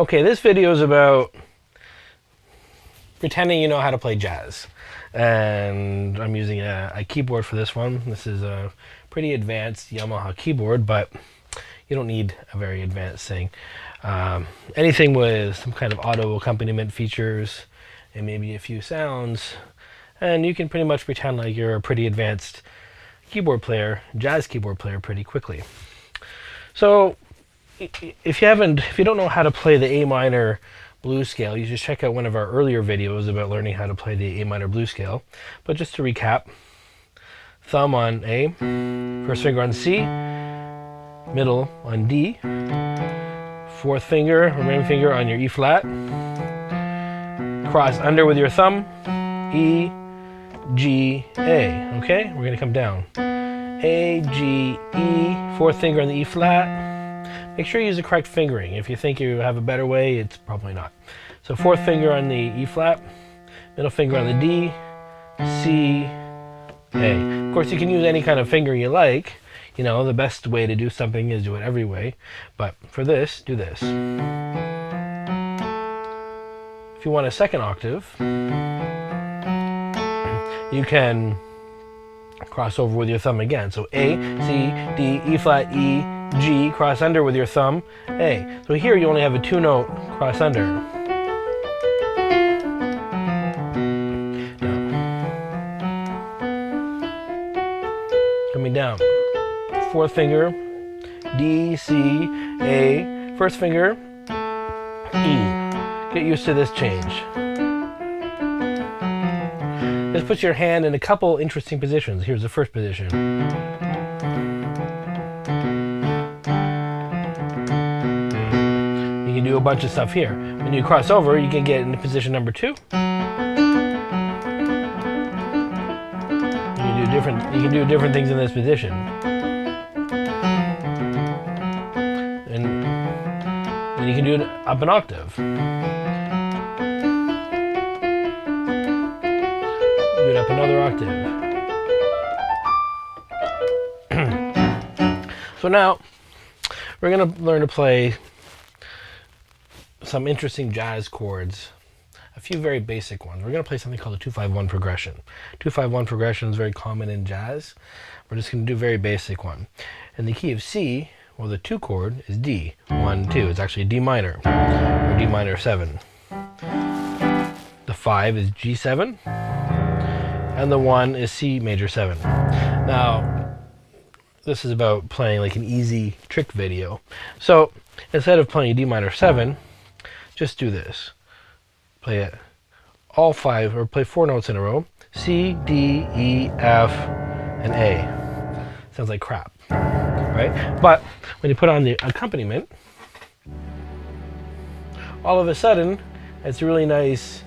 Okay, this video is about pretending you know how to play jazz. And I'm using a keyboard for this one. This is a pretty advanced Yamaha keyboard, but you don't need a very advanced thing. Anything with some kind of auto accompaniment features and maybe a few sounds, and you can pretty much pretend like you're a pretty advanced keyboard player, jazz keyboard player, pretty quickly. So if you don't know how to play the A minor blues scale, you should check out one of our earlier videos about learning how to play the A minor blues scale. But just to recap, thumb on A, first finger on C, middle on D, fourth finger or ring finger on your E flat, cross under with your thumb, E, G, A. Okay, we're going to come down. A, G, E, fourth finger on the E flat. Make sure you use the correct fingering. If you think you have a better way, it's probably not. So fourth finger on the E flat, middle finger on the D, C, A. Of course, you can use any kind of fingering you like. You know, the best way to do something is do it every way. But for this, do this. If you want a second octave, you can cross over with your thumb again. So A, C, D, E flat, E, G, cross under with your thumb, A. So here you only have a two note cross under. Now, coming down, fourth finger, D, C, A, first finger, E. Get used to this change. This puts your hand in a couple interesting positions. Here's the first position. You can do a bunch of stuff here. When you cross over, you can get into position number 2. You can do different things in this position. And you can do it up an octave. Do it up another octave. So now we're going to learn to play some interesting jazz chords, a few very basic ones. We're going to play something called a 2-5-1 progression. 2-5-1 progression is very common in jazz. We're just going to do a very basic one. In the key of C, well, the 2 chord is D. 1, 2. It's actually D minor, or D minor 7. The 5 is G7, and the 1 is C major 7. Now, this is about playing like an easy trick video. So instead of playing D minor 7, just do this. Play it all 5, or play 4 notes in a row. C, D, E, F, and A. Sounds like crap, right? But when you put on the accompaniment, all of a sudden, it's really nice.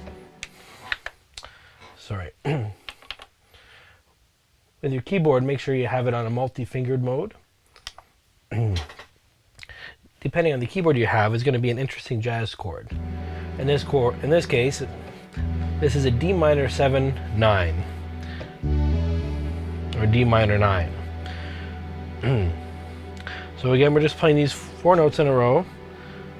Sorry. With your keyboard, make sure you have it on a multi-fingered mode. Depending on the keyboard you have, is going to be an interesting jazz chord. In this case, this is a D minor 7, 9, or D minor 9. So again, we're just playing these 4 notes in a row,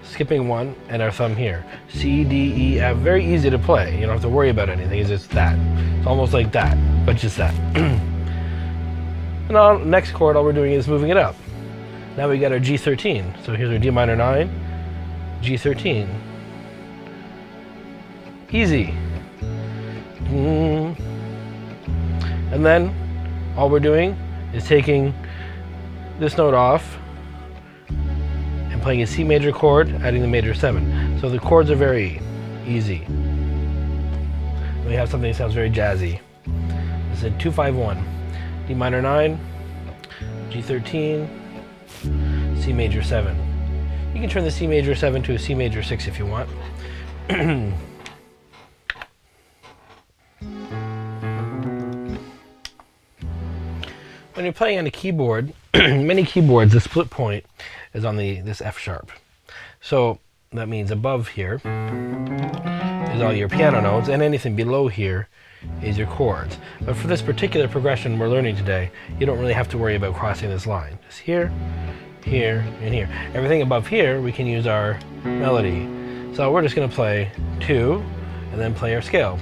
skipping 1, and our thumb here. C, D, E, F. Very easy to play. You don't have to worry about anything. It's just that. It's almost like that, but just that. And now, next chord, all we're doing is moving it up. Now we got our G13. So here's our D minor 9, G13. Easy. And then all we're doing is taking this note off and playing a C major chord, adding the major 7. So the chords are very easy. We have something that sounds very jazzy. This is a 2-5-1. D minor 9, G13, C major 7. You can turn the C major 7 to a C major 6 if you want. When you're playing on a keyboard, many keyboards, the split point is on this F sharp. So that means above here is all your piano notes, and anything below here is your chords. But for this particular progression we're learning today, you don't really have to worry about crossing this line. Just here, here, and here. Everything above here, we can use our melody. So we're just going to play 2 and then play our scale.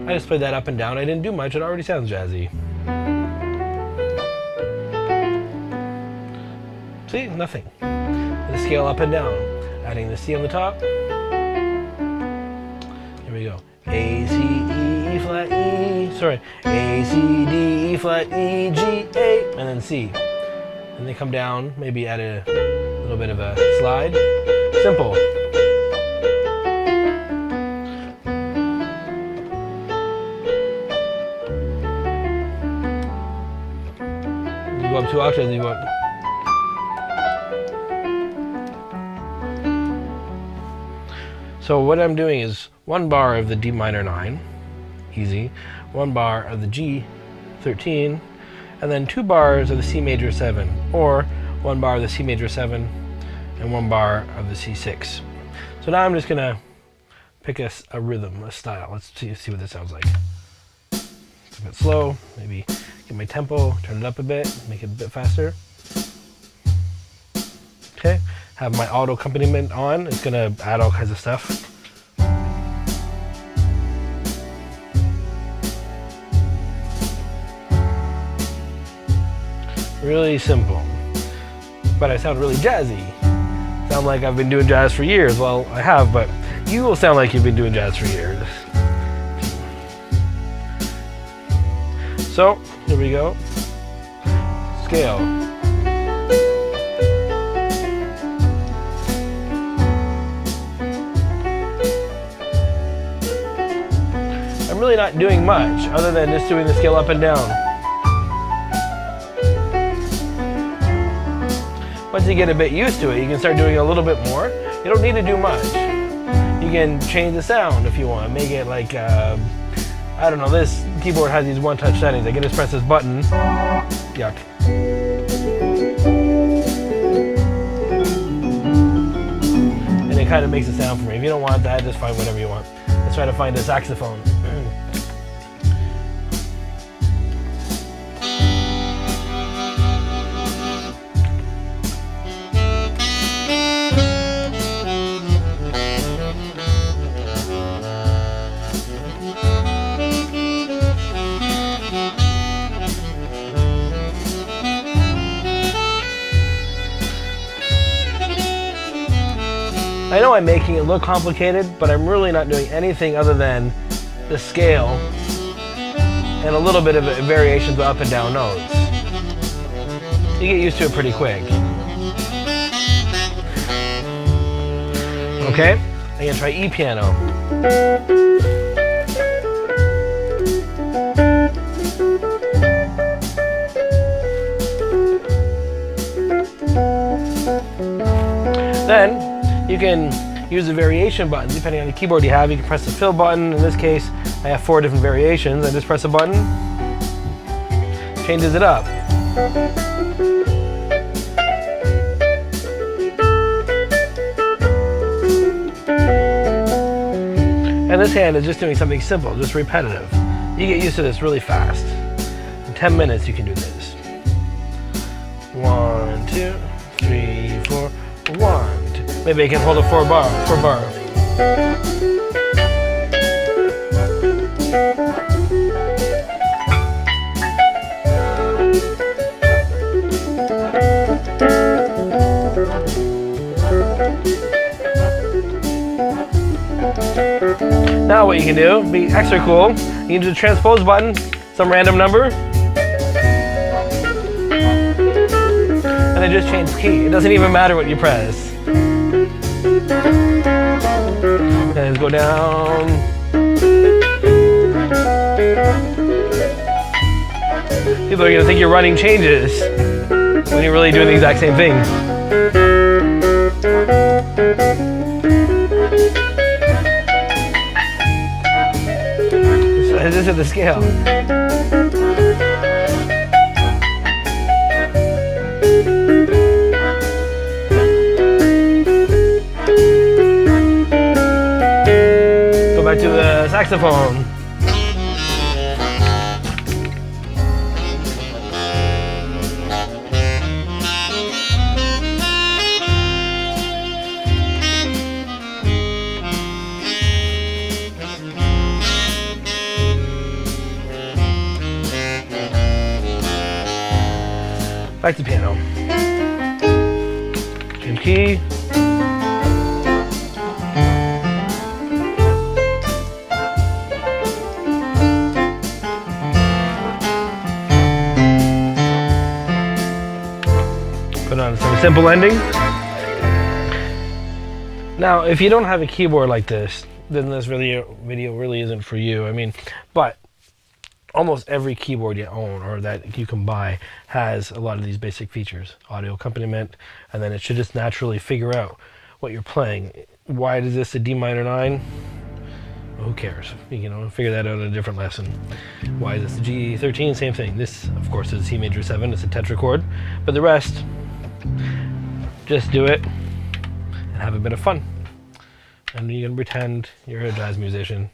I just played that up and down. I didn't do much. It already sounds jazzy. See? Nothing. The scale up and down. Adding the C on the top. Here we go. A, C, E, flat, E. Sorry. A, C, D, E, flat, E, G, A. And then C. And they come down. Maybe add a little bit of a slide. Simple. You go up 2 octaves, you go up. So what I'm doing is 1 bar of the D minor 9, easy, 1 bar of the G 13, and then 2 bars of the C major 7, or 1 bar of the C major 7 and 1 bar of the C6. So now I'm just gonna pick a rhythm, a style. Let's see what this sounds like. It's a bit slow, maybe get my tempo, turn it up a bit, make it a bit faster. Okay, have my auto accompaniment on. It's gonna add all kinds of stuff. Really simple, but I sound really jazzy. Sound like I've been doing jazz for years. Well, I have, but you will sound like you've been doing jazz for years. So, here we go. Scale. I'm really not doing much other than just doing the scale up and down. Once you get a bit used to it, you can start doing a little bit more. You don't need to do much. You can change the sound if you want. Make it like, I don't know, this keyboard has these one-touch settings. I can just press this button. Yuck. And it kind of makes a sound for me. If you don't want that, just find whatever you want. Let's try to find a saxophone. I know I'm making it look complicated, but I'm really not doing anything other than the scale and a little bit of variations of up and down notes. You get used to it pretty quick. Okay, I'm gonna try E piano. Then you can use the variation buttons depending on the keyboard you have. You can press the fill button. In this case, I have 4 different variations. I just press a button, changes it up. And this hand is just doing something simple, just repetitive. You get used to this really fast. In 10 minutes, you can do this. 1, 2, 3, 4, 1. Maybe I can hold a 4 bar. Now what you can do, be extra cool, you can do the transpose button, some random number, and then just change key. It doesn't even matter what you press. And go down. People are going to think you're running changes when you're really doing the exact same thing. So this is the scale. Back to the saxophone. Back to piano. Same key. Put on some simple ending. Now, if you don't have a keyboard like this, then this video really isn't for you. I mean, but almost every keyboard you own or that you can buy has a lot of these basic features. Audio accompaniment, and then it should just naturally figure out what you're playing. Why is this a D minor 9? Well, who cares? You know, figure that out in a different lesson. Why is this a G13? Same thing. This, of course, is a C major 7. It's a tetrachord. But the rest, just do it and have a bit of fun. And you can pretend you're a jazz musician.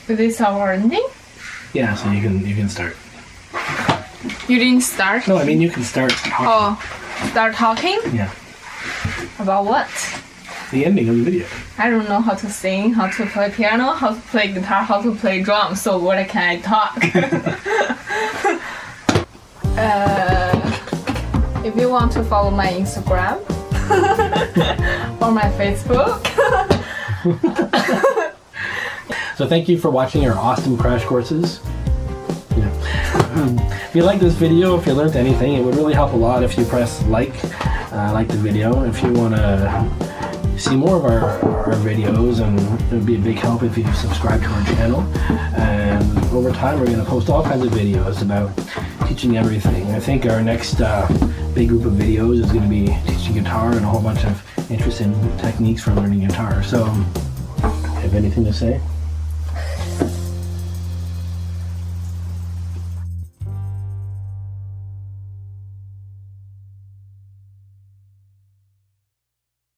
Is this our ending? Yeah, so you can start. You didn't start? No, I mean you can start talking. Oh, start talking? Yeah. About what? The ending of the video. I don't know how to sing, how to play piano, how to play guitar, how to play drums, so what can I talk? If you want to follow my Instagram or my Facebook. So thank you for watching our awesome crash courses. If you like this video, if you learned anything, it would really help a lot if you press like the video. If you want to see more of our videos, and it would be a big help if you subscribe to our channel. And over time, we're going to post all kinds of videos about teaching everything. I think our next big group of videos is going to be teaching guitar and a whole bunch of interesting techniques for learning guitar. So, have anything to say?